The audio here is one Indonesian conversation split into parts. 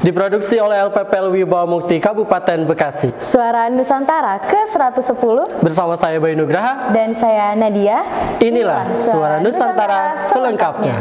Diproduksi oleh LPPL Wibawa Mukti Kabupaten Bekasi. Suara Nusantara ke-110 Bersama saya Bayu Nugraha dan saya Nadia. Inilah Suara Nusantara selengkapnya.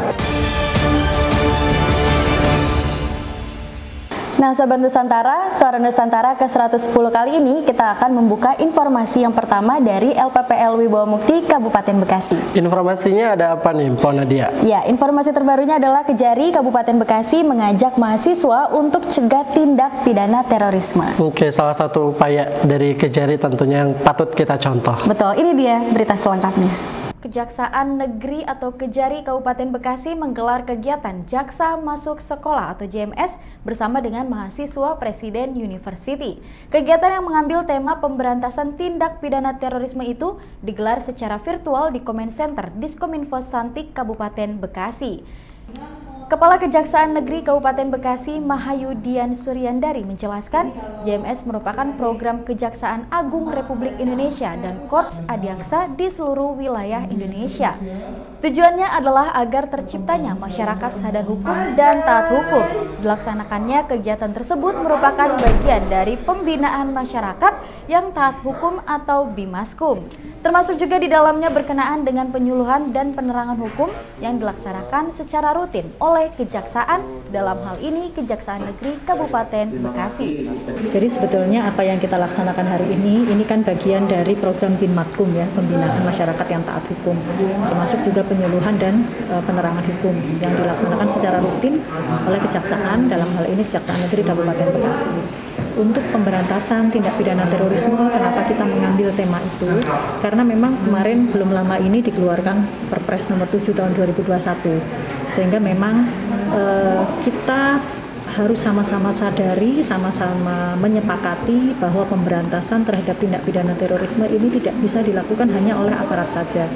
Nah, Sobat Nusantara, Suara Nusantara ke-110 kali ini kita akan membuka informasi yang pertama dari LPPL Wibawa Mukti Kabupaten Bekasi. Informasinya ada apa nih, Po Nadia? Ya, informasi terbarunya adalah Kejari Kabupaten Bekasi mengajak mahasiswa untuk cegah tindak pidana terorisme. Oke, salah satu upaya dari Kejari tentunya yang patut kita contoh. Betul, ini dia berita selengkapnya. Kejaksaan Negeri atau Kejari Kabupaten Bekasi menggelar kegiatan Jaksa Masuk Sekolah atau JMS bersama dengan mahasiswa Presiden University. Kegiatan yang mengambil tema pemberantasan tindak pidana terorisme itu digelar secara virtual di Comment Center Diskominfo Santik Kabupaten Bekasi. Kepala Kejaksaan Negeri Kabupaten Bekasi, Mahayudian Suryandari menjelaskan, JMS merupakan program Kejaksaan Agung Republik Indonesia dan Korps Adiaksa di seluruh wilayah Indonesia. Tujuannya adalah agar terciptanya masyarakat sadar hukum dan taat hukum. Dilaksanakannya kegiatan tersebut merupakan bagian dari pembinaan masyarakat yang taat hukum atau Bimaskum. Termasuk juga di dalamnya berkenaan dengan penyuluhan dan penerangan hukum yang dilaksanakan secara rutin oleh Kejaksaan, dalam hal ini Kejaksaan Negeri Kabupaten Bekasi. Jadi sebetulnya apa yang kita laksanakan hari ini kan bagian dari program Binmatkum ya, pembinaan masyarakat yang taat hukum, termasuk juga penyuluhan dan penerangan hukum yang dilaksanakan secara rutin oleh Kejaksaan, dalam hal ini Kejaksaan Negeri Kabupaten Bekasi. Untuk pemberantasan tindak pidana terorisme, kenapa kita mengambil tema itu? Karena memang kemarin belum lama ini dikeluarkan Perpres nomor 7 tahun 2021, sehingga memang kita harus sama-sama sadari, sama-sama menyepakati bahwa pemberantasan terhadap tindak pidana terorisme ini tidak bisa dilakukan hanya oleh aparat saja,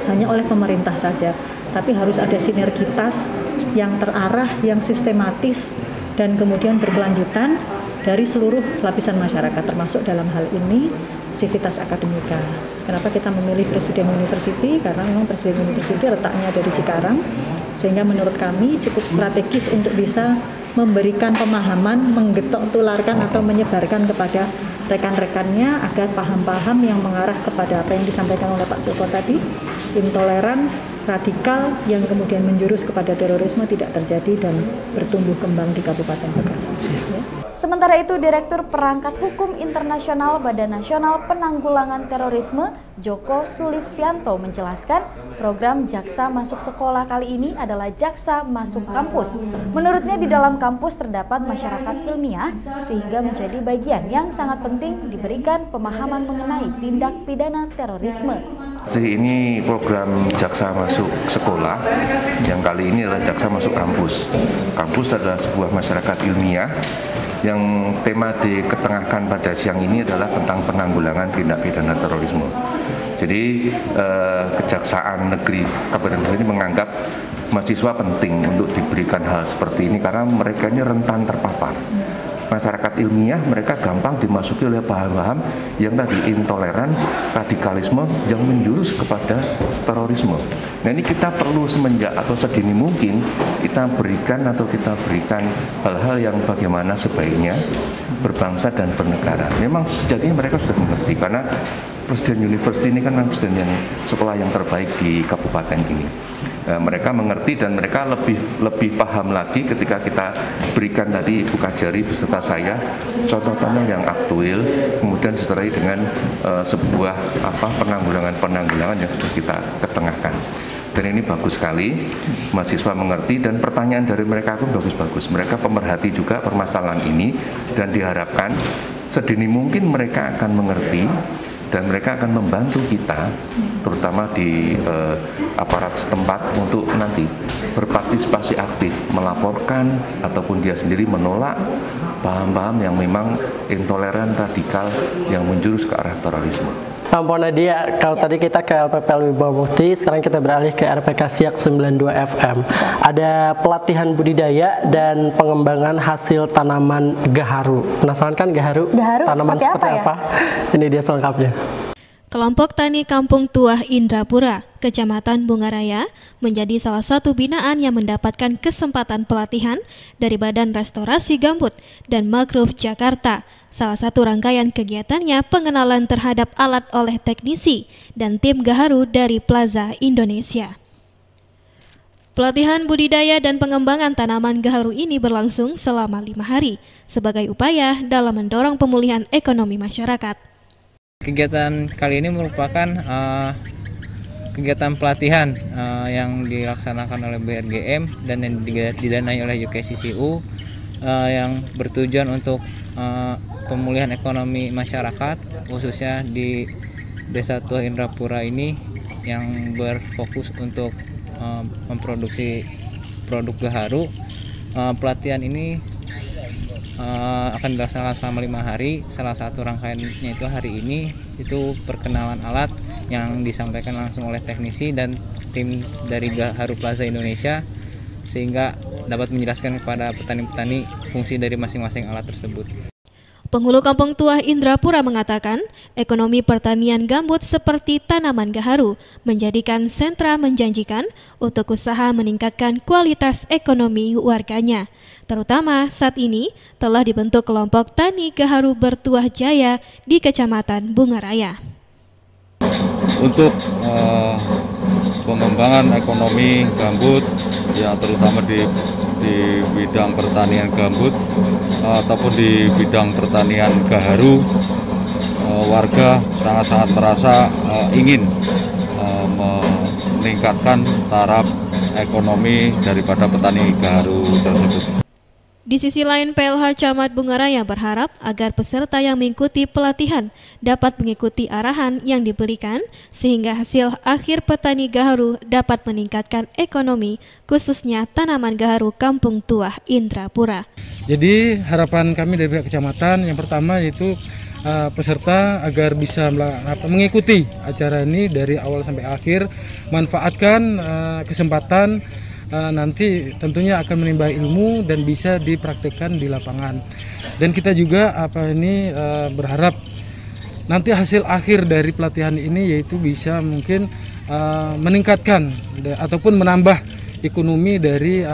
hanya oleh pemerintah saja, tapi harus ada sinergitas yang terarah, yang sistematis, dan kemudian berkelanjutan dari seluruh lapisan masyarakat, termasuk dalam hal ini sivitas akademika. Kenapa kita memilih Presiden University? Karena memang Presiden University letaknya ada di Cikarang, sehingga menurut kami cukup strategis untuk bisa memberikan pemahaman, menggetok tularkan atau menyebarkan kepada rekan-rekannya agar paham-paham yang mengarah kepada apa yang disampaikan oleh Pak Joko tadi, intoleran, radikal yang kemudian menjurus kepada terorisme tidak terjadi dan bertumbuh kembang di Kabupaten Bekasi. Ya. Sementara itu, Direktur Perangkat Hukum Internasional Badan Nasional Penanggulangan Terorisme, Joko Sulistianto menjelaskan, program Jaksa Masuk Sekolah kali ini adalah Jaksa Masuk Kampus. Menurutnya di dalam kampus terdapat masyarakat ilmiah sehingga menjadi bagian yang sangat penting diberikan pemahaman mengenai tindak pidana terorisme. Ini program Jaksa Masuk Sekolah yang kali ini adalah Jaksa Masuk Kampus. Kampus adalah sebuah masyarakat ilmiah yang tema diketengahkan pada siang ini adalah tentang penanggulangan tindak pidana terorisme. Jadi Kejaksaan Negeri Kabupaten Bekasi ini menganggap mahasiswa penting untuk diberikan hal seperti ini karena mereka ini rentan terpapar. Masyarakat ilmiah mereka gampang dimasuki oleh paham-paham yang tadi intoleran, radikalisme yang menjurus kepada terorisme. Nah ini kita perlu semenjak atau sedini mungkin kita berikan hal-hal yang bagaimana sebaiknya berbangsa dan bernegara. Memang sejatinya mereka sudah mengerti karena Presiden University ini kan presiden yang sekolah yang terbaik di kabupaten ini. Mereka mengerti dan mereka lebih paham lagi ketika kita berikan tadi Ibu Kajari beserta saya contoh-contoh yang aktual, kemudian disertai dengan sebuah penanggulangan yang sudah kita ketengahkan. Dan ini bagus sekali, mahasiswa mengerti dan pertanyaan dari mereka pun bagus-bagus. Mereka pemerhati juga permasalahan ini dan diharapkan sedini mungkin mereka akan mengerti dan mereka akan membantu kita, terutama di aparat setempat untuk nanti berpartisipasi aktif, melaporkan ataupun dia sendiri menolak paham-paham yang memang intoleran, radikal, yang menjurus ke arah terorisme. Po Nadia, kalau tadi kita ke LPPL Wibawa Mukti, sekarang kita beralih ke RPK Siak 92 FM. Ada pelatihan budidaya dan pengembangan hasil tanaman gaharu. Penasaran kan gaharu? Gaharu tanaman seperti apa? Ya? Ini dia selengkapnya. Kelompok Tani Kampung Tuah Indrapura, Kecamatan Bungaraya, menjadi salah satu binaan yang mendapatkan kesempatan pelatihan dari Badan Restorasi Gambut dan Mangrove Jakarta. Salah satu rangkaian kegiatannya pengenalan terhadap alat oleh teknisi dan tim gaharu dari Plaza Indonesia. Pelatihan budidaya dan pengembangan tanaman gaharu ini berlangsung selama 5 hari sebagai upaya dalam mendorong pemulihan ekonomi masyarakat. Kegiatan kali ini merupakan kegiatan pelatihan yang dilaksanakan oleh BRGM dan yang didanai oleh UKCCU yang bertujuan untuk pemulihan ekonomi masyarakat, khususnya di Desa Tuah Indrapura ini yang berfokus untuk memproduksi produk gaharu. Pelatihan ini akan dilaksanakan selama 5 hari. Salah satu rangkaiannya itu hari ini itu perkenalan alat yang disampaikan langsung oleh teknisi dan tim dari Gaharu Plaza Indonesia, sehingga dapat menjelaskan kepada petani-petani fungsi dari masing-masing alat tersebut. Penghulu Kampung Tuah Indrapura mengatakan, ekonomi pertanian gambut seperti tanaman gaharu menjadikan sentra menjanjikan untuk usaha meningkatkan kualitas ekonomi warganya. Terutama saat ini telah dibentuk kelompok Tani Gaharu Bertuah Jaya di Kecamatan Bungaraya. Untuk pengembangan ekonomi gambut, ya terutama di bidang pertanian gambut ataupun di bidang pertanian gaharu, warga sangat-sangat merasa ingin meningkatkan taraf ekonomi daripada petani gaharu tersebut. Di sisi lain, PLH Camat Bungaraya berharap agar peserta yang mengikuti pelatihan dapat mengikuti arahan yang diberikan sehingga hasil akhir petani gaharu dapat meningkatkan ekonomi, khususnya tanaman gaharu Kampung Tuah Indrapura. Jadi harapan kami dari pihak kecamatan yang pertama yaitu peserta agar bisa mengikuti acara ini dari awal sampai akhir, manfaatkan kesempatan. Nanti tentunya akan menimba ilmu dan bisa dipraktikkan di lapangan. Dan kita juga berharap nanti hasil akhir dari pelatihan ini yaitu bisa mungkin meningkatkan ataupun menambah ekonomi dari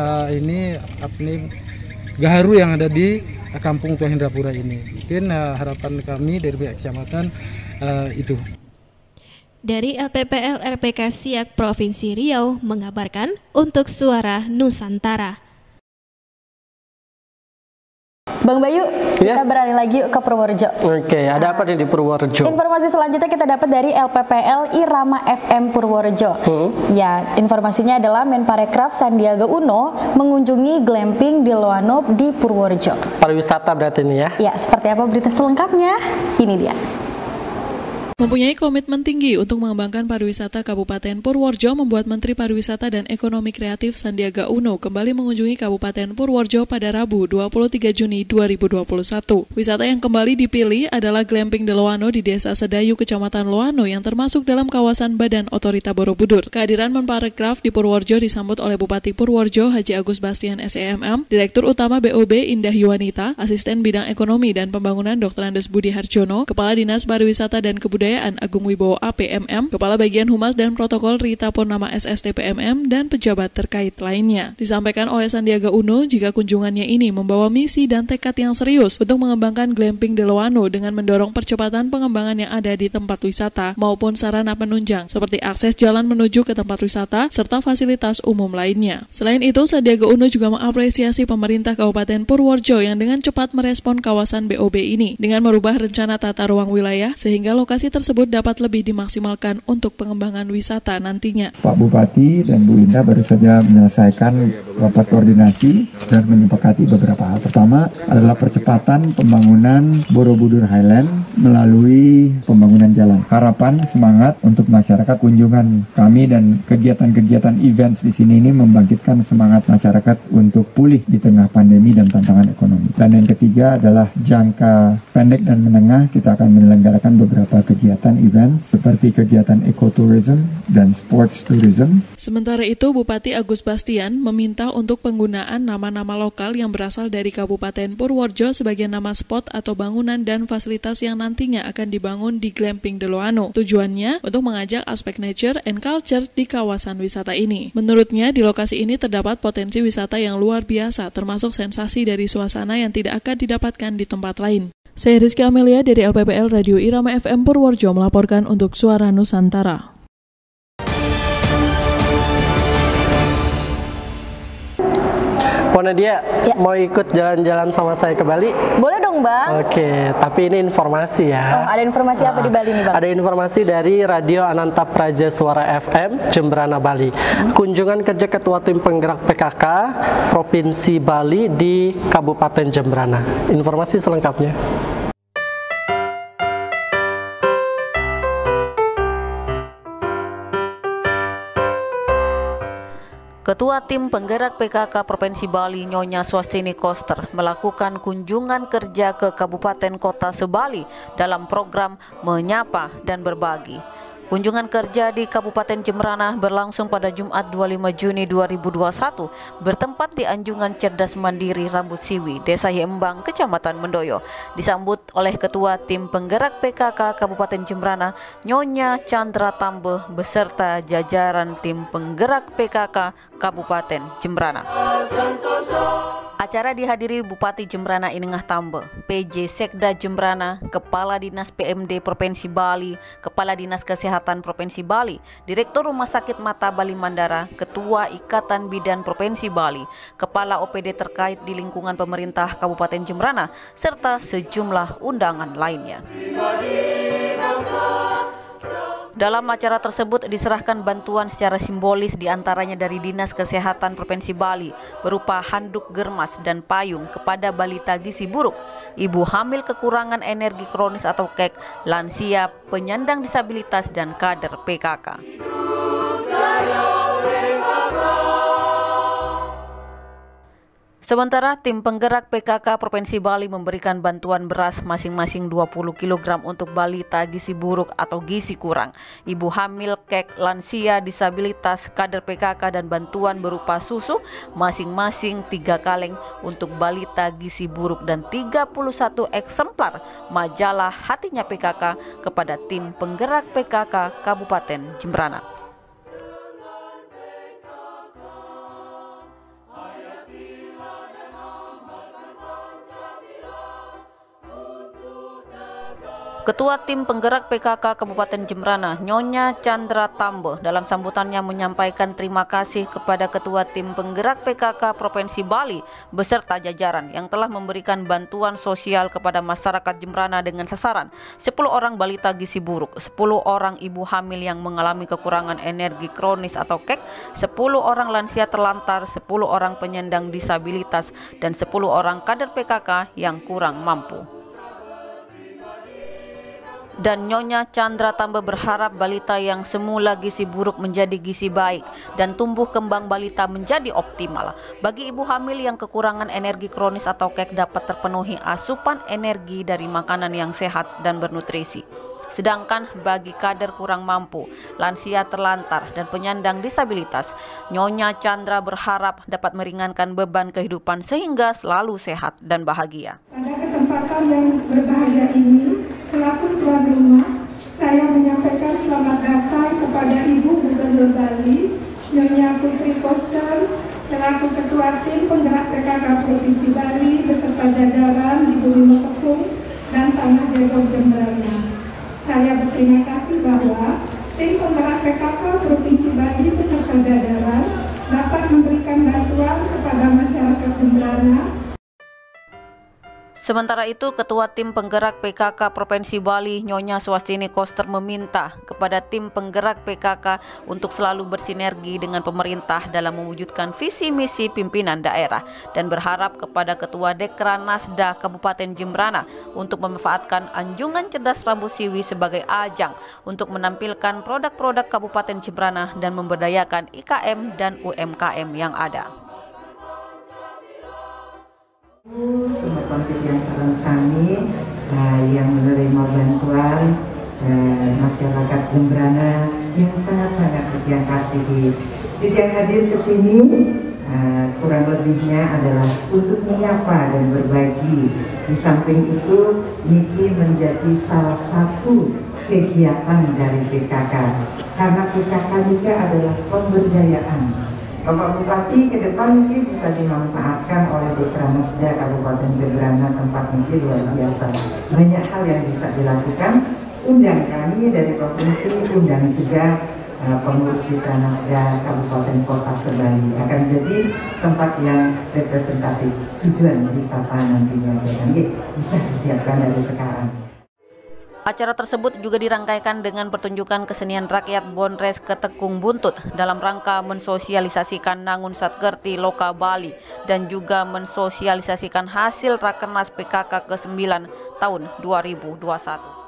gaharu yang ada di Kampung Tuah Indrapura ini. Mungkin harapan kami dari pihak kecamatan itu. Dari LPPL RPK Siak Provinsi Riau mengabarkan untuk Suara Nusantara. Bang Bayu, kita beralih lagi ke Purworejo. Oke, ada apa nih di Purworejo? Informasi selanjutnya kita dapat dari LPPL Irama FM Purworejo. Ya, informasinya adalah Menparekraf Sandiaga Uno mengunjungi glamping di Loanop di Purworejo. Pariwisata berarti ini ya? Ya, seperti apa berita selengkapnya? Ini dia. Mempunyai komitmen tinggi untuk mengembangkan pariwisata Kabupaten Purworejo membuat Menteri Pariwisata dan Ekonomi Kreatif Sandiaga Uno kembali mengunjungi Kabupaten Purworejo pada Rabu 23 Juni 2021. Wisata yang kembali dipilih adalah glamping de Loano di Desa Sedayu, Kecamatan Loano yang termasuk dalam kawasan Badan Otorita Borobudur. Kehadiran Menparekraf di Purworejo disambut oleh Bupati Purworejo Haji Agus Bastian SEMM, Direktur Utama BOB Indah Yuwanita, Asisten Bidang Ekonomi dan Pembangunan Dr. Andes Budi Harjono, Kepala Dinas Pariwisata dan Kebudayaan Agung Wibowo APMM, Kepala Bagian Humas dan Protokol Rita Purnama SST PMM, dan pejabat terkait lainnya. Disampaikan oleh Sandiaga Uno jika kunjungannya ini membawa misi dan tekad yang serius untuk mengembangkan glamping de Loano dengan mendorong percepatan pengembangan yang ada di tempat wisata maupun sarana penunjang seperti akses jalan menuju ke tempat wisata serta fasilitas umum lainnya. Selain itu, Sandiaga Uno juga mengapresiasi pemerintah Kabupaten Purworejo yang dengan cepat merespon kawasan BOB ini dengan merubah rencana tata ruang wilayah sehingga lokasi tersebut dapat lebih dimaksimalkan untuk pengembangan wisata nantinya. Pak Bupati dan Bu Indah baru saja menyelesaikan rapat koordinasi dan menyepakati beberapa hal. Pertama adalah percepatan pembangunan Borobudur Highland melalui pembangunan jalan. Harapan semangat untuk masyarakat, kunjungan kami dan kegiatan-kegiatan events di sini ini membangkitkan semangat masyarakat untuk pulih di tengah pandemi dan tantangan ekonomi. Dan yang ketiga adalah jangka pendek dan menengah kita akan menyelenggarakan beberapa kegiatan kegiatan event seperti kegiatan ekotourism dan sports tourism. Sementara itu, Bupati Agus Bastian meminta untuk penggunaan nama-nama lokal yang berasal dari Kabupaten Purworejo sebagai nama spot atau bangunan dan fasilitas yang nantinya akan dibangun di Glamping Deloano. Tujuannya untuk mengajak aspek nature and culture di kawasan wisata ini. Menurutnya, di lokasi ini terdapat potensi wisata yang luar biasa, termasuk sensasi dari suasana yang tidak akan didapatkan di tempat lain. Saya Rizky Amelia dari LPPL Radio Irama FM Purworejo melaporkan untuk Suara Nusantara. Po Nadia, mau ikut jalan-jalan sama saya ke Bali? Boleh dong, Bang. Oke, tapi ini informasi ya. Oh, ada informasi apa di Bali nih, Bang? Ada informasi dari Radio Ananta Praja Suara FM, Jemberana, Bali. Kunjungan kerja Ketua Tim Penggerak PKK Provinsi Bali di Kabupaten Jemberana. Informasi selengkapnya. Ketua Tim Penggerak PKK Provinsi Bali Nyonya Swastini Koster melakukan kunjungan kerja ke Kabupaten Kota Sebali dalam program Menyapa dan Berbagi. Kunjungan kerja di Kabupaten Jemberana berlangsung pada Jumat 25 Juni 2021 bertempat di Anjungan Cerdas Mandiri Rambut Siwi, Desa Yembang, Kecamatan Mendoyo. Disambut oleh Ketua Tim Penggerak PKK Kabupaten Jemberana, Nyonya Chandra Tambe beserta jajaran Tim Penggerak PKK Kabupaten Jemberana. Acara dihadiri Bupati Jemberana Inengah Tambe, PJ Sekda Jemberana, Kepala Dinas PMD Provinsi Bali, Kepala Dinas Kesehatan Provinsi Bali, Direktur Rumah Sakit Mata Bali Mandara, Ketua Ikatan Bidan Provinsi Bali, Kepala OPD terkait di lingkungan pemerintah Kabupaten Jemberana, serta sejumlah undangan lainnya. Dalam acara tersebut diserahkan bantuan secara simbolis diantaranya dari Dinas Kesehatan Provinsi Bali berupa handuk germas dan payung kepada balita gizi buruk, ibu hamil kekurangan energi kronis atau KEK, lansia, penyandang disabilitas, dan kader PKK. Sementara Tim Penggerak PKK Provinsi Bali memberikan bantuan beras masing-masing 20 kg untuk balita gizi buruk atau gizi kurang, ibu hamil, KEK, lansia, disabilitas, kader PKK, dan bantuan berupa susu masing-masing 3 kaleng untuk balita gizi buruk dan 31 eksemplar majalah Hatinya PKK kepada Tim Penggerak PKK Kabupaten Jemberana. Ketua Tim Penggerak PKK Kabupaten Jemberana, Nyonya Chandra Tambe, dalam sambutannya menyampaikan terima kasih kepada Ketua Tim Penggerak PKK Provinsi Bali beserta jajaran yang telah memberikan bantuan sosial kepada masyarakat Jemberana dengan sasaran 10 orang balita gizi buruk, 10 orang ibu hamil yang mengalami kekurangan energi kronis atau KEK, 10 orang lansia terlantar, 10 orang penyandang disabilitas, dan 10 orang kader PKK yang kurang mampu. Dan Nyonya Chandra Tambe berharap balita yang semula gizi buruk menjadi gizi baik dan tumbuh kembang balita menjadi optimal. Bagi ibu hamil yang kekurangan energi kronis atau KEK dapat terpenuhi asupan energi dari makanan yang sehat dan bernutrisi. Sedangkan bagi kader kurang mampu, lansia terlantar, dan penyandang disabilitas, Nyonya Chandra berharap dapat meringankan beban kehidupan sehingga selalu sehat dan bahagia. Pada kesempatan yang berbahagia ini, selaku tuan rumah, saya menyampaikan selamat datang kepada Ibu Gubernur Bali, Nyonya Putri Koster, selaku Ketua Tim Penggerak PKK Provinsi Bali beserta jajaran di Bumi Mekepung dan Tanah Depok Jemberana. Saya berterima kasih bahwa Tim Penggerak PKK Provinsi Bali beserta jajaran dapat memberikan bantuan kepada masyarakat Jemberana. Sementara itu, Ketua Tim Penggerak PKK Provinsi Bali, Nyonya Swastini Koster, meminta kepada Tim Penggerak PKK untuk selalu bersinergi dengan pemerintah dalam mewujudkan visi misi pimpinan daerah dan berharap kepada Ketua Dekranasda Kabupaten Jemberana untuk memanfaatkan Anjungan Cerdas Rambut Siwi sebagai ajang untuk menampilkan produk-produk Kabupaten Jemberana dan memberdayakan IKM dan UMKM yang ada. Sumber konflik yang sarang sami yang menerima bantuan masyarakat Jembrana yang sangat-sangat yang kasihi. Jadi yang hadir ke sini kurang lebihnya adalah untuk menyapa dan berbagi. Di samping itu, Niki menjadi salah satu kegiatan dari PKK, karena PKK Niki adalah pemberdayaan. Bapak Bupati ke depan Niki bisa dimanfaatkan oleh Dekranasda Kabupaten Jembrana, tempat Niki luar biasa. Banyak hal yang bisa dilakukan. Undang kami dari provinsi, undang juga pengurus Dekranasda Kabupaten Kota Sebali, akan jadi tempat yang representatif tujuan wisata nantinya, bisa disiapkan dari sekarang. Acara tersebut juga dirangkaikan dengan pertunjukan kesenian rakyat Bonres Ketekung Buntut dalam rangka mensosialisasikan Nangun Satkerti Loka Bali dan juga mensosialisasikan hasil Rakernas PKK ke-9 tahun 2021.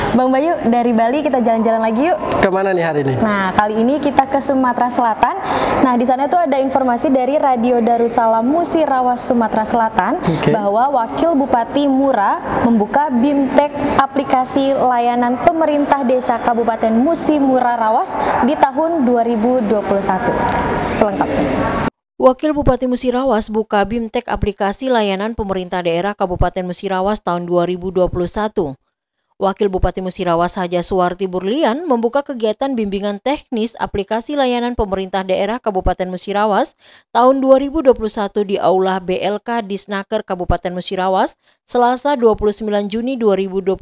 Bang Bayu, dari Bali kita jalan-jalan lagi yuk. Kemana nih hari ini? Nah, kali ini kita ke Sumatera Selatan. Nah, di sana tuh ada informasi dari Radio Darussalam Musirawas Sumatera Selatan bahwa Wakil Bupati Mura membuka BIMTEK aplikasi layanan pemerintah desa Kabupaten Musi Mura Rawas di tahun 2021. Selengkapnya. Wakil Bupati Musirawas buka BIMTEK aplikasi layanan pemerintah daerah Kabupaten Musirawas tahun 2021. Wakil Bupati Musirawas Haja Suwarti Burlian membuka kegiatan bimbingan teknis aplikasi layanan pemerintah daerah Kabupaten Musirawas tahun 2021 di Aula BLK Disnaker Kabupaten Musirawas Selasa 29 Juni 2021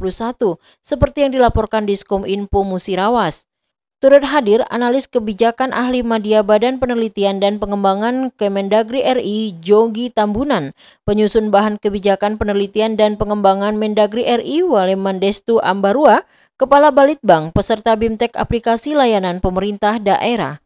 seperti yang dilaporkan Diskominfo Musirawas. Turut hadir analis kebijakan ahli Madya Badan Penelitian dan Pengembangan Kemendagri RI Jogi Tambunan, penyusun bahan kebijakan penelitian dan pengembangan Mendagri RI Walemandestu Ambarua, Kepala Balitbang, peserta BIMTEK aplikasi layanan pemerintah daerah.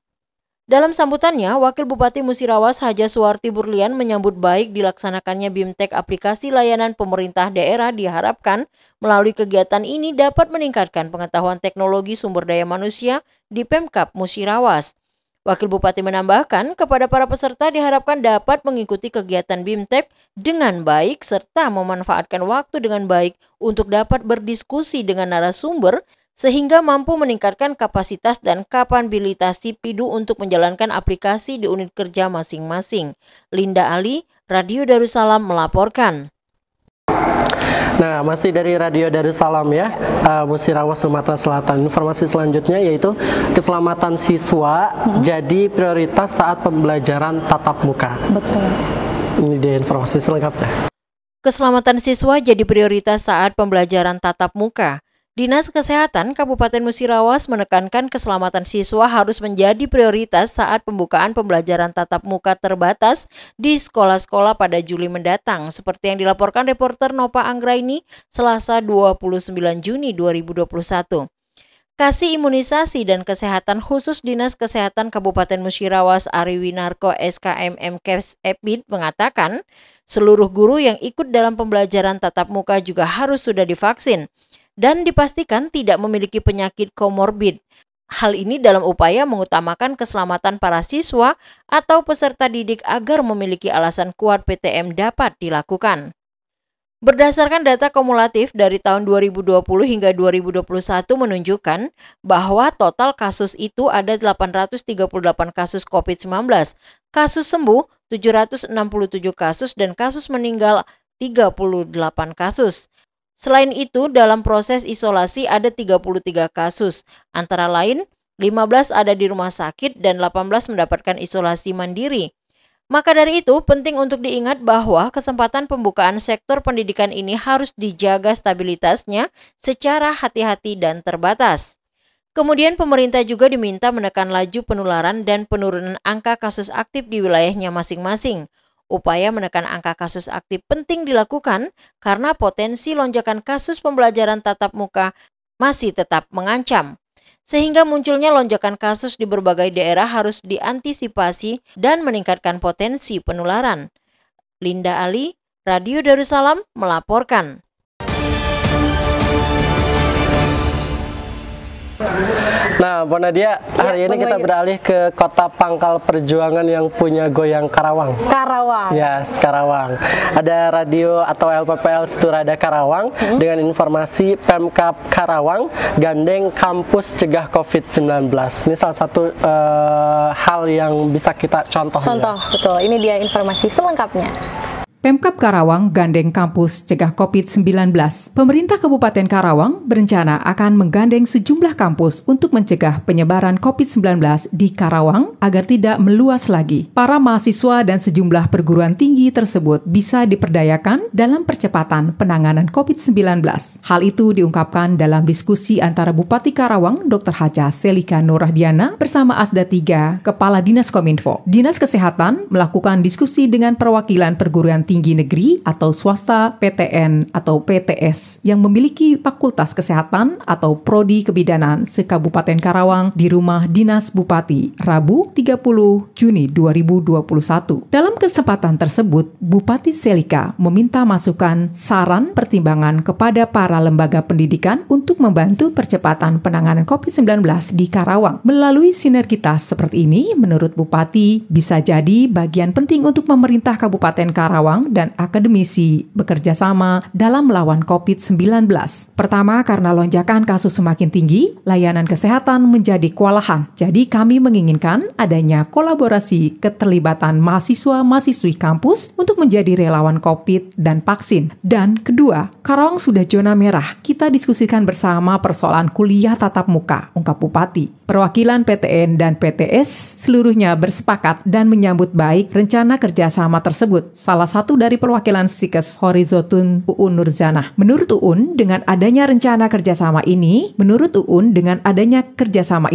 Dalam sambutannya, Wakil Bupati Musirawas Haja Suwarti Burlian menyambut baik dilaksanakannya BIMTEK aplikasi layanan pemerintah daerah diharapkan melalui kegiatan ini dapat meningkatkan pengetahuan teknologi sumber daya manusia di Pemkab Musirawas. Wakil Bupati menambahkan kepada para peserta diharapkan dapat mengikuti kegiatan BIMTEK dengan baik serta memanfaatkan waktu dengan baik untuk dapat berdiskusi dengan narasumber sehingga mampu meningkatkan kapasitas dan kapabilitas Pidu untuk menjalankan aplikasi di unit kerja masing-masing. Linda Ali, Radio Darussalam melaporkan. Nah, masih dari Radio Darussalam ya, Musirawas Sumatera Selatan. Informasi selanjutnya yaitu keselamatan siswa jadi prioritas saat pembelajaran tatap muka. Betul. Ini dia informasi selengkapnya. Keselamatan siswa jadi prioritas saat pembelajaran tatap muka. Dinas Kesehatan Kabupaten Musirawas menekankan keselamatan siswa harus menjadi prioritas saat pembukaan pembelajaran tatap muka terbatas di sekolah-sekolah pada Juli mendatang, seperti yang dilaporkan reporter Nova Anggraini Selasa 29 Juni 2021. Kasih Imunisasi dan Kesehatan Khusus Dinas Kesehatan Kabupaten Musirawas Ari Winarko SKM MKes Epid mengatakan, seluruh guru yang ikut dalam pembelajaran tatap muka juga harus sudah divaksin dan dipastikan tidak memiliki penyakit komorbid. Hal ini dalam upaya mengutamakan keselamatan para siswa atau peserta didik agar memiliki alasan kuat PTM dapat dilakukan. Berdasarkan data kumulatif dari tahun 2020 hingga 2021 menunjukkan bahwa total kasus itu ada 838 kasus COVID-19, kasus sembuh 767 kasus dan kasus meninggal 38 kasus. Selain itu, dalam proses isolasi ada 33 kasus, antara lain 15 ada di rumah sakit dan 18 mendapatkan isolasi mandiri. Maka dari itu, penting untuk diingat bahwa kesempatan pembukaan sektor pendidikan ini harus dijaga stabilitasnya secara hati-hati dan terbatas. Kemudian pemerintah juga diminta menekan laju penularan dan penurunan angka kasus aktif di wilayahnya masing-masing. Upaya menekan angka kasus aktif penting dilakukan karena potensi lonjakan kasus pembelajaran tatap muka masih tetap mengancam. Sehingga munculnya lonjakan kasus di berbagai daerah harus diantisipasi dan meningkatkan potensi penularan. Linda Ali, Radio Darussalam melaporkan. Nah, Bu Nadia, hari ini kita beralih ke kota pangkal perjuangan yang punya goyang Karawang. Karawang. Yes, Karawang. Ada radio atau LPPL Seturada Karawang dengan informasi Pemkab Karawang gandeng kampus cegah COVID-19. Ini salah satu hal yang bisa kita contoh. Betul. Ini dia informasi selengkapnya. Pemkab Karawang gandeng kampus cegah COVID-19. Pemerintah Kabupaten Karawang berencana akan menggandeng sejumlah kampus untuk mencegah penyebaran COVID-19 di Karawang agar tidak meluas lagi. Para mahasiswa dan sejumlah perguruan tinggi tersebut bisa diperdayakan dalam percepatan penanganan COVID-19. Hal itu diungkapkan dalam diskusi antara Bupati Karawang Dr. Haja Selika Nurahdiana bersama Asda 3, Kepala Dinas Kominfo. Dinas Kesehatan melakukan diskusi dengan perwakilan perguruan tinggi negeri atau swasta, PTN atau PTS yang memiliki fakultas kesehatan atau prodi kebidanan se-Kabupaten Karawang di rumah Dinas Bupati, Rabu 30 Juni 2021. Dalam kesempatan tersebut, Bupati Selika meminta masukan, saran, pertimbangan kepada para lembaga pendidikan untuk membantu percepatan penanganan COVID-19 di Karawang. Melalui sinergitas seperti ini, menurut Bupati, bisa jadi bagian penting untuk pemerintah Kabupaten Karawang dan akademisi bekerja sama dalam melawan COVID-19. Pertama, karena lonjakan kasus semakin tinggi, layanan kesehatan menjadi kewalahan. Jadi kami menginginkan adanya kolaborasi keterlibatan mahasiswa-mahasiswi kampus untuk menjadi relawan COVID dan vaksin. Dan kedua, Karawang sudah zona merah. Kita diskusikan bersama persoalan kuliah tatap muka, ungkap Bupati. Perwakilan PTN dan PTS seluruhnya bersepakat dan menyambut baik rencana kerjasama tersebut. Salah satu dari perwakilan Stikes Horizon Uun Nurzanah. Menurut Uun, dengan adanya rencana kerjasama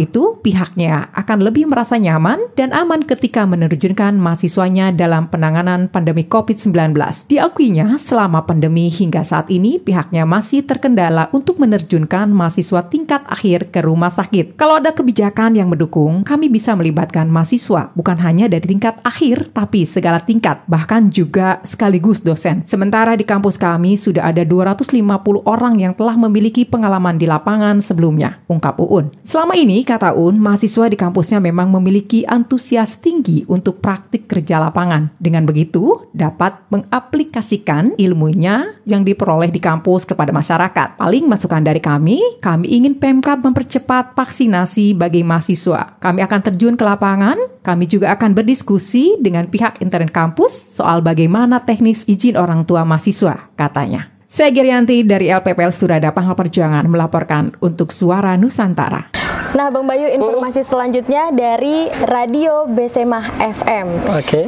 itu, pihaknya akan lebih merasa nyaman dan aman ketika menerjunkan mahasiswanya dalam penanganan pandemi COVID-19. Diakuinya, selama pandemi hingga saat ini, pihaknya masih terkendala untuk menerjunkan mahasiswa tingkat akhir ke rumah sakit. Kalau ada kebijakan yang mendukung, kami bisa melibatkan mahasiswa, bukan hanya dari tingkat akhir, tapi segala tingkat, bahkan juga sekaligus dosen. Sementara di kampus kami sudah ada 250 orang yang telah memiliki pengalaman di lapangan sebelumnya, ungkap Uun. Selama ini, kata Uun, mahasiswa di kampusnya memang memiliki antusias tinggi untuk praktik kerja lapangan. Dengan begitu, dapat mengaplikasikan ilmunya yang diperoleh di kampus kepada masyarakat. Paling masukan dari kami ingin Pemkab mempercepat vaksinasi bagi mahasiswa. Kami akan terjun ke lapangan, kami juga akan berdiskusi dengan pihak intern kampus soal bagaimana teknis izin orang tua mahasiswa, katanya. Saya Gerianti dari LPPL Seturada Pangkal Perjuangan melaporkan untuk Suara Nusantara. Nah, Bang Bayu, informasi selanjutnya dari Radio Besemah FM.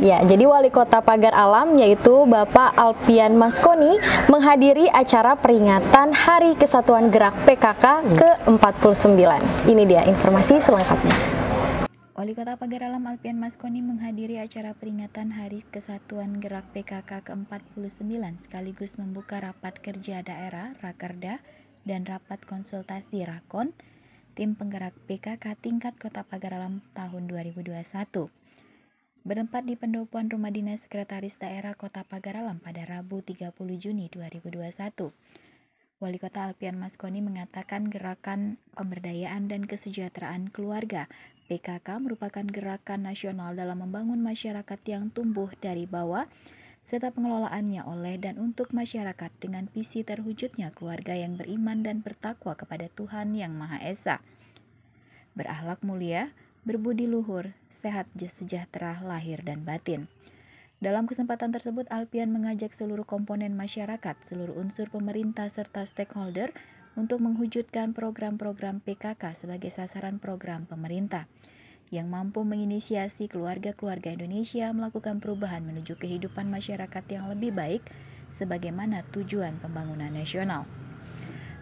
Ya, jadi Wali Kota Pagar Alam yaitu Bapak Alpian Maskoni menghadiri acara peringatan Hari Kesatuan Gerak PKK ke-49. Ini dia informasi selengkapnya. Wali Kota Pagar Alam Alpian Maskoni menghadiri acara peringatan Hari Kesatuan Gerak PKK ke-49 sekaligus membuka rapat kerja daerah Rakerda dan rapat konsultasi Rakon Tim Penggerak PKK tingkat Kota Pagar Alam tahun 2021. Bertempat di pendopoan Rumah Dinas Sekretaris Daerah Kota Pagar Alam pada Rabu 30 Juni 2021. Wali Kota Alpian Maskoni mengatakan gerakan pemberdayaan dan kesejahteraan keluarga PKK merupakan gerakan nasional dalam membangun masyarakat yang tumbuh dari bawah serta pengelolaannya oleh dan untuk masyarakat dengan visi terwujudnya keluarga yang beriman dan bertakwa kepada Tuhan Yang Maha Esa, berakhlak mulia, berbudi luhur, sehat sejahtera lahir dan batin. Dalam kesempatan tersebut, Alpian mengajak seluruh komponen masyarakat, seluruh unsur pemerintah serta stakeholder untuk mewujudkan program-program PKK sebagai sasaran program pemerintah yang mampu menginisiasi keluarga-keluarga Indonesia melakukan perubahan menuju kehidupan masyarakat yang lebih baik sebagaimana tujuan pembangunan nasional.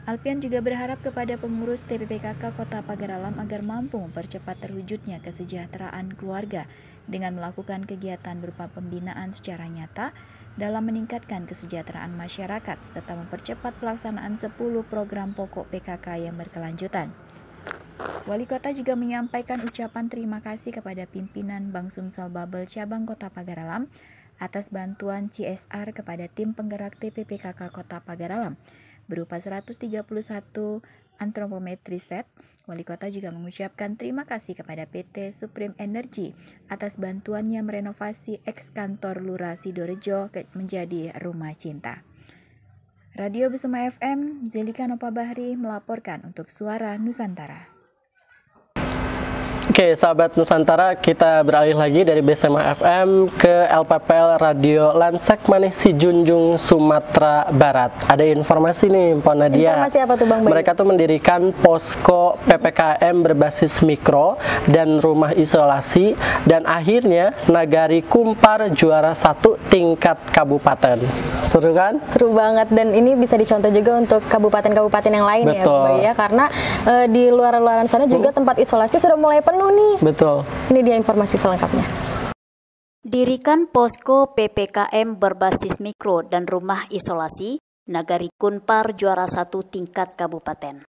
Alpian juga berharap kepada pengurus TPPKK Kota Pagar Alam agar mampu mempercepat terwujudnya kesejahteraan keluarga dengan melakukan kegiatan berupa pembinaan secara nyata dalam meningkatkan kesejahteraan masyarakat serta mempercepat pelaksanaan 10 program pokok PKK yang berkelanjutan. Wali Kota juga menyampaikan ucapan terima kasih kepada pimpinan Bank Sumsel Babel Cabang Kota Pagar Alam atas bantuan CSR kepada tim penggerak TPPKK Kota Pagar Alam berupa 131 antropometri set Wali Kota juga mengucapkan terima kasih kepada PT Supreme Energy atas bantuannya merenovasi eks-kantor Lurah Sidorejo menjadi rumah cinta. Radio Bersama FM, Zelika Nopa Bahri melaporkan untuk Suara Nusantara. Oke, sahabat Nusantara, kita beralih lagi dari BSMA FM ke LPPL Radio Lansek Manih Sijunjung, Sumatera Barat. Ada informasi nih, Mpok Nadia. Informasi apa tuh, Bang Bayu? Mereka tuh mendirikan posko PPKM berbasis mikro dan rumah isolasi, dan akhirnya Nagari Kumpar juara 1 tingkat kabupaten. Seru kan? Seru banget, dan ini bisa dicontoh juga untuk kabupaten-kabupaten yang lain. Betul. Ya, Bang Bayu ya, karena di luar-luaran sana juga tempat isolasi sudah mulai penuh nih. Betul. Ini dia informasi selengkapnya. Dirikan posko PPKM berbasis mikro dan rumah isolasi, Nagari Kunpar juara 1 tingkat kabupaten.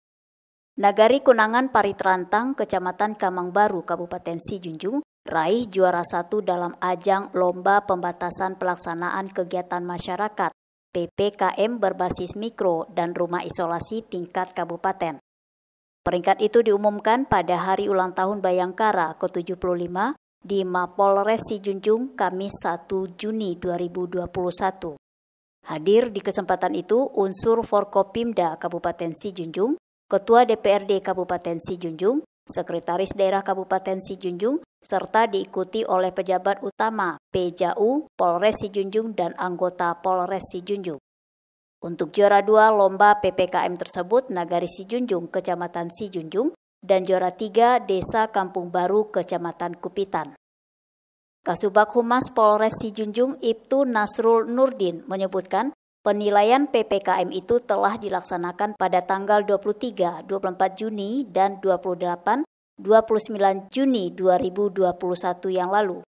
Nagari Kunangan Paritrantang, Kecamatan Kamangbaru, Kabupaten Sijunjung, raih juara 1 dalam ajang Lomba Pembatasan Pelaksanaan Kegiatan Masyarakat PPKM berbasis mikro dan rumah isolasi tingkat kabupaten. Peringkat itu diumumkan pada hari ulang tahun Bayangkara ke-75 di Mapolres Sijunjung, Kamis 1 Juni 2021. Hadir di kesempatan itu unsur Forkopimda Kabupaten Sijunjung, Ketua DPRD Kabupaten Sijunjung, Sekretaris Daerah Kabupaten Sijunjung, serta diikuti oleh pejabat utama PJAU, Polres Sijunjung, dan anggota Polres Sijunjung. Untuk juara 2 lomba PPKM tersebut Nagari Sijunjung, Kecamatan Sijunjung, dan juara 3 Desa Kampung Baru, Kecamatan Kupitan. Kasubag Humas Polres Sijunjung Ibtu Nasrul Nurdin menyebutkan penilaian PPKM itu telah dilaksanakan pada tanggal 23, 24 Juni, dan 28, 29 Juni 2021 yang lalu.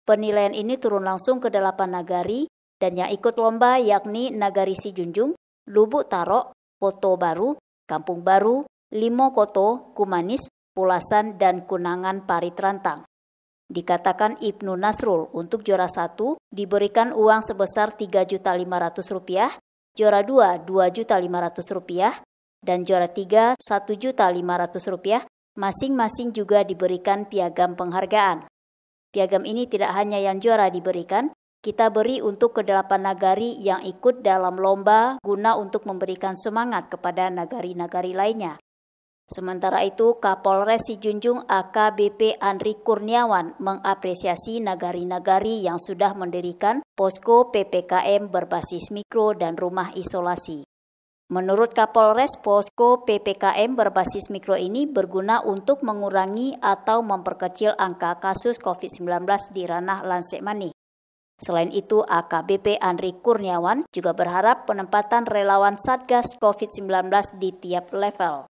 Penilaian ini turun langsung ke 8 nagari, dan yang ikut lomba yakni Nagari Sijunjung, Lubuk Tarok, Koto Baru, Kampung Baru, Limo Koto, Kumanis, Pulasan, dan Kunangan Paritrantang. Dikatakan Ibnu Nasrul untuk juara 1 diberikan uang sebesar Rp3.500.000, juara 2 Rp2.500.000, dan juara 3 Rp1.500.000, masing-masing juga diberikan piagam penghargaan. Piagam ini tidak hanya yang juara diberikan, kita beri untuk ke-8 nagari yang ikut dalam lomba guna untuk memberikan semangat kepada nagari-nagari lainnya. Sementara itu, Kapolres Sijunjung AKBP Andri Kurniawan mengapresiasi nagari-nagari yang sudah mendirikan posko PPKM berbasis mikro dan rumah isolasi. Menurut Kapolres, posko PPKM berbasis mikro ini berguna untuk mengurangi atau memperkecil angka kasus COVID-19 di ranah Lansek Manih. Selain itu, AKBP Andri Kurniawan juga berharap penempatan relawan Satgas COVID-19 di tiap level.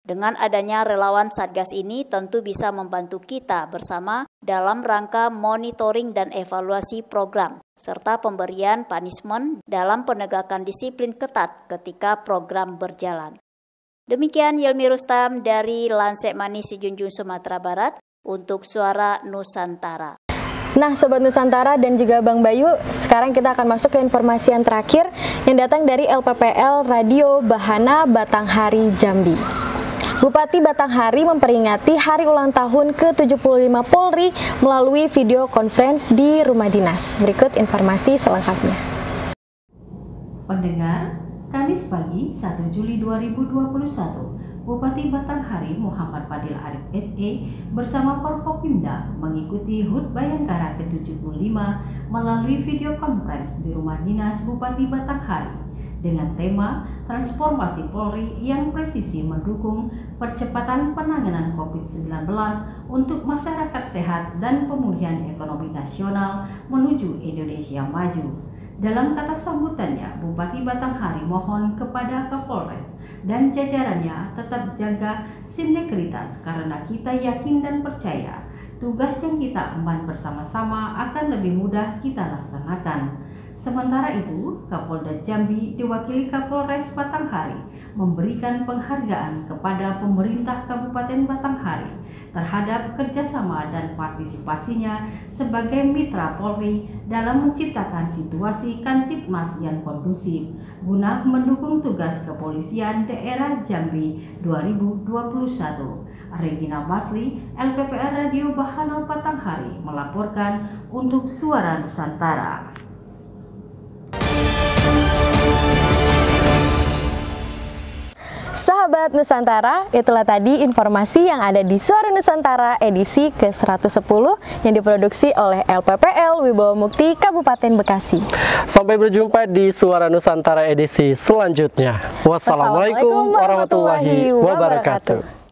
Dengan adanya relawan Satgas ini tentu bisa membantu kita bersama dalam rangka monitoring dan evaluasi program, serta pemberian punishment dalam penegakan disiplin ketat ketika program berjalan. Demikian Yelmi Rustam dari Lansek Manih Sijunjung, Sumatera Barat untuk Suara Nusantara. Nah, Sobat Nusantara dan juga Bang Bayu, sekarang kita akan masuk ke informasi yang terakhir yang datang dari LPPL Radio Bahana Batanghari Jambi. Bupati Batanghari memperingati hari ulang tahun ke-75 Polri melalui video conference di rumah dinas. Berikut informasi selengkapnya. Pendengar, Kamis pagi 1 Juli 2021, Bupati Batanghari Muhammad Fadil Arif SE bersama Forkopimda mengikuti HUT Bayangkara ke-75 melalui video conference di rumah dinas Bupati Batanghari dengan tema Transformasi Polri yang presisi mendukung percepatan penanganan COVID-19 untuk masyarakat sehat dan pemulihan ekonomi nasional menuju Indonesia maju. Dalam kata sambutannya, Bupati Batanghari mohon kepada Kapolres dan jajarannya tetap jaga sinergitas karena kita yakin dan percaya tugas yang kita emban bersama-sama akan lebih mudah kita laksanakan. Sementara itu, Kapolda Jambi diwakili Kapolres Batanghari memberikan penghargaan kepada pemerintah Kabupaten Batanghari terhadap kerjasama dan partisipasinya sebagai mitra Polri dalam menciptakan situasi Kamtibmas yang kondusif guna mendukung tugas kepolisian daerah Jambi 2021. Regina Basli, LPPR Radio Bahanau Batanghari melaporkan untuk Suara Nusantara. Sahabat Nusantara, itulah tadi informasi yang ada di Suara Nusantara edisi ke-110 yang diproduksi oleh LPPL Wibawa Mukti Kabupaten Bekasi. Sampai berjumpa di Suara Nusantara edisi selanjutnya. Wassalamualaikum warahmatullahi wabarakatuh.